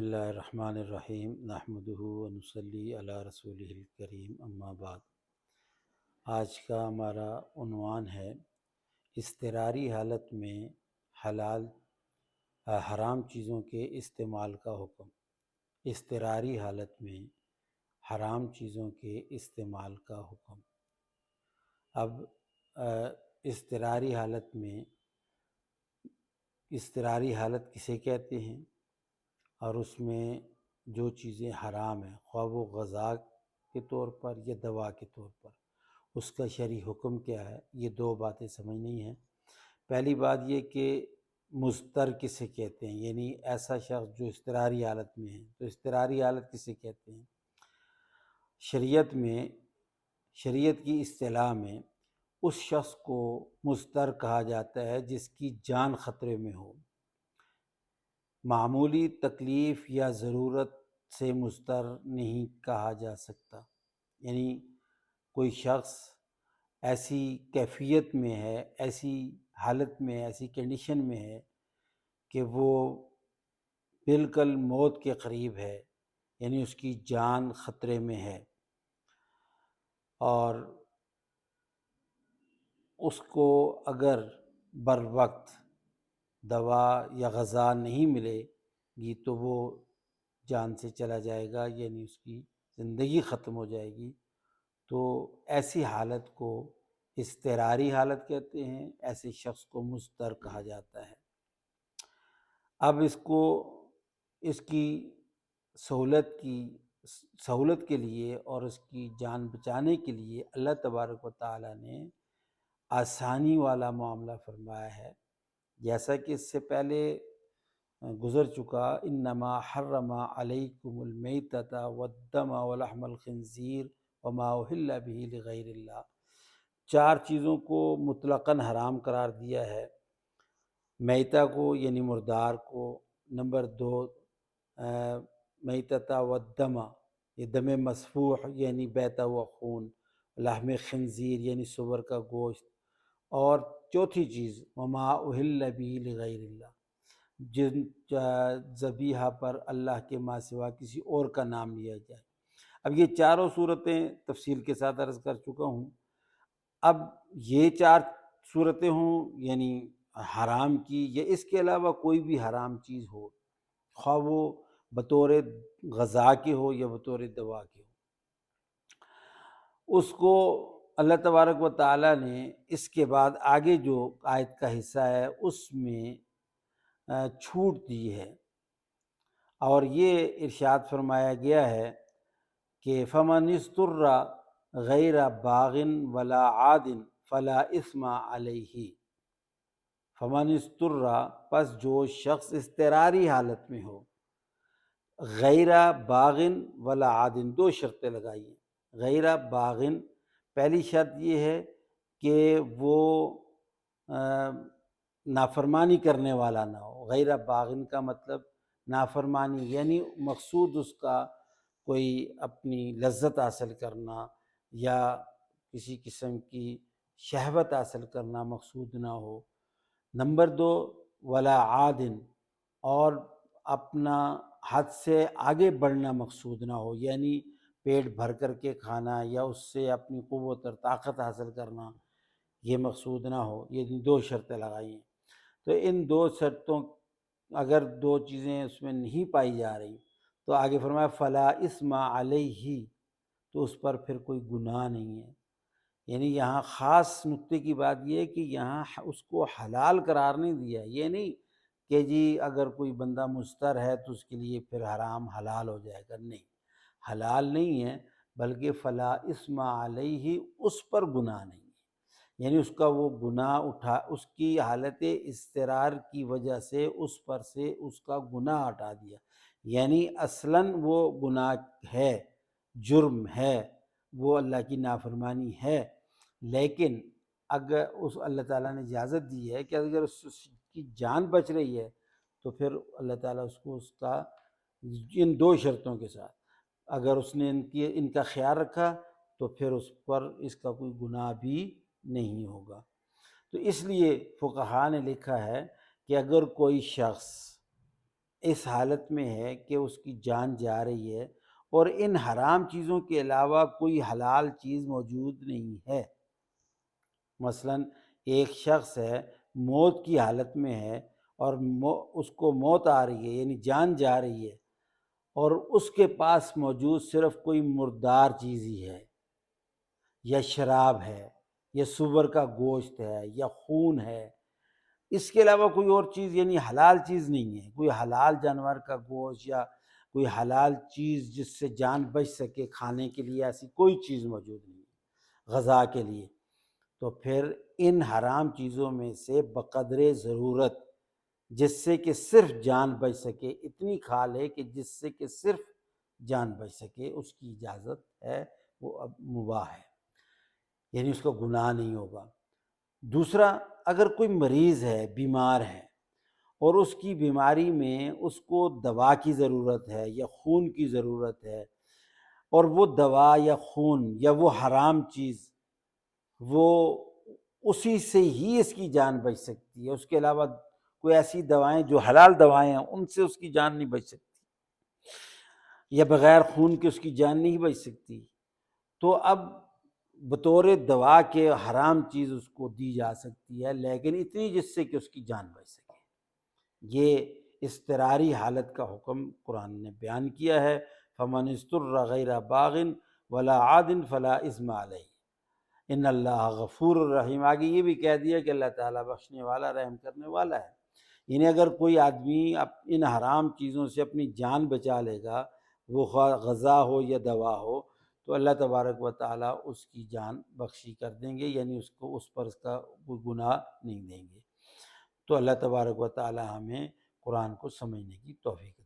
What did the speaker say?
اللہ الرحمن الرحیم نحمدہ ونصلی علی رسولہ الکریم اما بعد۔ آج کا ہمارا عنوان ہے اضطراری حالت میں حلال حرام چیزوں کے استعمال کا حکم۔ اضطراری حالت میں حرام چیزوں کے استعمال کا حکم۔ اب اضطراری حالت میں اضطراری حالت کسے کہتے ہیں، اور اس میں جو چیزیں حرام ہیں خواہ وہ غذا کے طور پر یا دوا کے طور پر، اس کا شرعی حکم کیا ہے، یہ دو باتیں سمجھنی ہیں۔ پہلی بات یہ کہ مضطر کسے کہتے ہیں، یعنی ایسا شخص جو اضطراری حالت میں ہے، تو اضطراری حالت کسے کہتے ہیں۔ شریعت کی اصطلاح میں اس شخص کو مضطر کہا جاتا ہے جس کی جان خطرے میں ہو۔ معمولی تکلیف یا ضرورت سے مضطر نہیں کہا جا سکتا، یعنی کوئی شخص ایسی کیفیت میں ہے، ایسی حالت میں، ایسی کنڈیشن میں ہے کہ وہ بالکل موت کے قریب ہے، یعنی اس کی جان خطرے میں ہے، اور اس کو اگر بر وقت دوا یا غذا نہیں ملے گی تو وہ جان سے چلا جائے گا، یعنی اس کی زندگی ختم ہو جائے گی۔ تو ایسی حالت کو اضطراری حالت کہتے ہیں، ایسے شخص کو مضطر کہا جاتا ہے۔ اب اس کی سہولت کے لیے اور اس کی جان بچانے کے لیے اللہ تبارک و تعالیٰ نے آسانی والا معاملہ فرمایا ہے، جیسا کہ اس سے پہلے گزر چکا، انما حرم علیکم المیتۃ والدم ولحم الخنزیر وما اہل بہ لغیر اللہ، چار چیزوں کو مطلقاً حرام قرار دیا ہے۔ میتہ کو یعنی مردار کو، نمبر دو میتۃ والدم یہ دم مسفوح یعنی بہتا ہوا خون، لحم خنزیر یعنی سور کا گوشت، اور چوتھی چیز وما اہل بہ لغیر اللہ، جن ذبیحہ پر اللہ کے ماں سوا کسی اور کا نام لیا جائے۔ اب یہ چاروں صورتیں تفصیل کے ساتھ عرض کر چکا ہوں۔ اب یہ چار صورتیں ہوں یعنی حرام کی، یا اس کے علاوہ کوئی بھی حرام چیز ہو، خواہ وہ بطور غذا کے ہو یا بطور دوا کے ہو، اس کو اللہ تبارک و تعالیٰ نے اس کے بعد آگے جو آیت کا حصہ ہے اس میں چھوٹ دی ہے، اور یہ ارشاد فرمایا گیا ہے کہ فمن اضطر غیر باغ ولا عاد فلا اثم علیہ۔ فمن اضطر، پس جو شخص اضطراری حالت میں ہو، غیر باغ ولا عاد، دو شرطیں لگائی ہیں۔ غیر باغ، پہلی شرط یہ ہے کہ وہ نافرمانی کرنے والا نہ ہو۔ غیر باغن کا مطلب نافرمانی، یعنی مقصود اس کا کوئی اپنی لذت حاصل کرنا یا کسی قسم کی شہوت حاصل کرنا مقصود نہ ہو۔ نمبر دو ولا عادن، اور اپنا حد سے آگے بڑھنا مقصود نہ ہو، یعنی پیٹ بھر کر کے کھانا یا اس سے اپنی قوت اور طاقت حاصل کرنا یہ مقصود نہ ہو۔ یہ دو شرطیں لگائی ہیں۔ تو ان دو شرطوں اگر دو چیزیں اس میں نہیں پائی جا رہی تو آگے فرمایا فلا اثم علیہ، تو اس پر پھر کوئی گناہ نہیں ہے۔ یعنی یہاں خاص نکتے کی بات یہ ہے کہ یہاں اس کو حلال قرار نہیں دیا، یہ نہیں کہ جی اگر کوئی بندہ مضطر ہے تو اس کے لیے پھر حرام حلال ہو جائے گا، نہیں، حلال نہیں ہے، بلکہ فلا اثم علیہ، اس پر گناہ نہیں ہے، یعنی اس کا وہ گناہ اس کی حالت اضطرار کی وجہ سے اس پر سے اس کا گناہ ہٹا دیا، یعنی اصلاً وہ گناہ ہے، جرم ہے، وہ اللہ کی نافرمانی ہے، لیکن اگر اس اللہ تعالیٰ نے اجازت دی ہے کہ اگر اس کی جان بچ رہی ہے تو پھر اللہ تعالیٰ اس کو اس کا ان دو شرطوں کے ساتھ اگر اس نے ان کا خیال رکھا تو پھر اس پر اس کا کوئی گناہ بھی نہیں ہوگا۔ تو اس لیے فقہاء نے لکھا ہے کہ اگر کوئی شخص اس حالت میں ہے کہ اس کی جان جا رہی ہے اور ان حرام چیزوں کے علاوہ کوئی حلال چیز موجود نہیں ہے۔ مثلا ایک شخص ہے، موت کی حالت میں ہے اور اس کو موت آ رہی ہے یعنی جان جا رہی ہے، اور اس کے پاس موجود صرف کوئی مردار چیز ہی ہے، یا شراب ہے، یا سور کا گوشت ہے، یا خون ہے، اس کے علاوہ کوئی اور چیز یعنی حلال چیز نہیں ہے، کوئی حلال جانور کا گوشت یا کوئی حلال چیز جس سے جان بچ سکے کھانے کے لیے، ایسی کوئی چیز موجود نہیں ہے غذا کے لیے، تو پھر ان حرام چیزوں میں سے بقدر ضرورت جس سے کہ صرف جان بچ سکے اتنی کھا لے کہ جس سے کہ صرف جان بچ سکے، اس کی اجازت ہے، وہ اب مباح ہے، یعنی اس کو گناہ نہیں ہوگا۔ دوسرا، اگر کوئی مریض ہے، بیمار ہے، اور اس کی بیماری میں اس کو دوا کی ضرورت ہے یا خون کی ضرورت ہے، اور وہ دوا یا خون یا وہ حرام چیز وہ اسی سے ہی اس کی جان بچ سکتی ہے، اس کے علاوہ کوئی ایسی دوائیں جو حلال دوائیں ہیں ان سے اس کی جان نہیں بچ سکتی، یا بغیر خون کے اس کی جان نہیں بچ سکتی، تو اب بطور دوا کے حرام چیز اس کو دی جا سکتی ہے، لیکن اتنی جس سے کہ اس کی جان بچ سکے۔ یہ اضطراری حالت کا حکم قرآن نے بیان کیا ہے، فمن اضطر غیر باغ ولا عاد فلا اثم علیہ ان اللہ غفور الرحیم۔ آگے یہ بھی کہہ دیا کہ اللہ تعالیٰ بخشنے والا، رحم کرنے والا ہے، یعنی اگر کوئی آدمی ان حرام چیزوں سے اپنی جان بچا لے گا، وہ خواہ غذا ہو یا دوا ہو، تو اللہ تبارک و تعالیٰ اس کی جان بخشی کر دیں گے، یعنی اس پر اس کا کوئی گناہ نہیں دیں گے۔ تو اللہ تبارک و تعالیٰ ہمیں قرآن کو سمجھنے کی توفیق